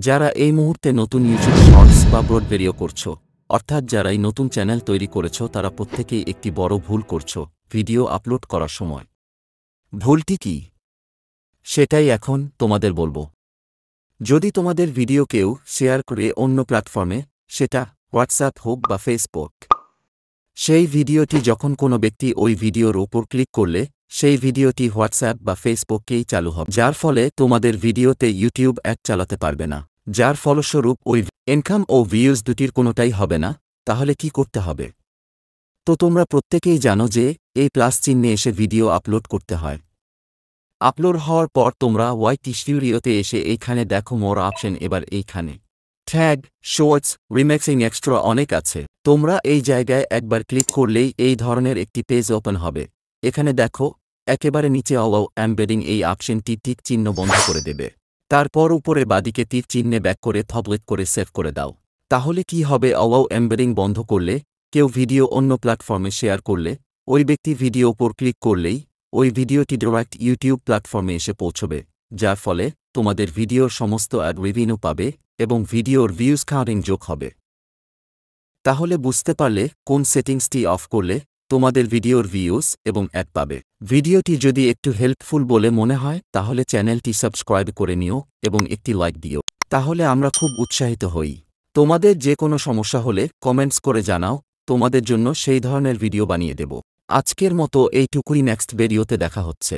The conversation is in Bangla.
যারা এই মুহূর্তে নতুন ইউটিউব শর্টস বা ব্রড ভিডিও করছো, অর্থাৎ যারাই নতুন চ্যানেল তৈরি করেছো, তারা প্রত্যেকেই একটি বড় ভুল করছো ভিডিও আপলোড করার সময়। ভুলটি কি সেটাই এখন তোমাদের বলবো। যদি তোমাদের ভিডিও কেউ শেয়ার করে অন্য প্ল্যাটফর্মে, সেটা হোয়াটসঅ্যাপ হোক বা ফেসবুক, সেই ভিডিওটি যখন কোনো ব্যক্তি ওই ভিডিওর ওপর ক্লিক করলে সেই ভিডিওটি হোয়াটসঅ্যাপ বা ফেসবুককেই চালু হবে, যার ফলে তোমাদের ভিডিওতে ইউটিউব অ্যাড চালাতে পারবে না, যার ফলস্বরূপ ওই ইনকাম ও ভিউজ দুটির কোনোটাই হবে না। তাহলে কি করতে হবে? তো তোমরা প্রত্যেকেই জানো যে এই প্লাস চিহ্নে এসে ভিডিও আপলোড করতে হয়। আপলোড হওয়ার পর তোমরা ওয়াইটি স্টুডিওতে এসে এইখানে দেখো মোর অপশন। এবার এইখানে ট্যাগ, শর্টস, রিমিক্সিং এক্সট্রা অনেক আছে। তোমরা এই জায়গায় একবার ক্লিক করলেই এই ধরনের একটি পেজ ওপেন হবে। এখানে দেখো একেবারে নিচে অ্যালাউ এমবেডিং, এই অপশনটি টিক চিহ্ন বন্ধ করে দেবে। তারপর উপরে বাদিকে তীর চিহ্নে ব্যাক করে থবলেট করে সেভ করে দাও। তাহলে কি হবে? অ্যালাউ এমবেডিং বন্ধ করলে, কেউ ভিডিও অন্য প্ল্যাটফর্মে শেয়ার করলে, ওই ব্যক্তি ভিডিও ওপর ক্লিক করলেই ওই ভিডিওটি ডাইরেক্ট ইউটিউব প্ল্যাটফর্মে এসে পৌঁছবে, যার ফলে তোমাদের ভিডিওর সমস্ত অ্যাড রেভিনিউ পাবে এবং ভিডিওর ভিউজ কাউন্টিং যোগ হবে। তাহলে বুঝতে পারলে কোন সেটিংসটি অফ করলে তোমাদের ভিডিওর ভিউজ এবং অ্যাড পাবে। ভিডিওটি যদি একটু হেল্পফুল বলে মনে হয় তাহলে চ্যানেলটি সাবস্ক্রাইব করে নিও এবং একটি লাইক দিও, তাহলে আমরা খুব উৎসাহিত হই। তোমাদের যে কোনো সমস্যা হলে কমেন্টস করে জানাও, তোমাদের জন্য সেই ধরনের ভিডিও বানিয়ে দেব। আজকের মতো এইটুকুই, নেক্সট ভিডিওতে দেখা হচ্ছে।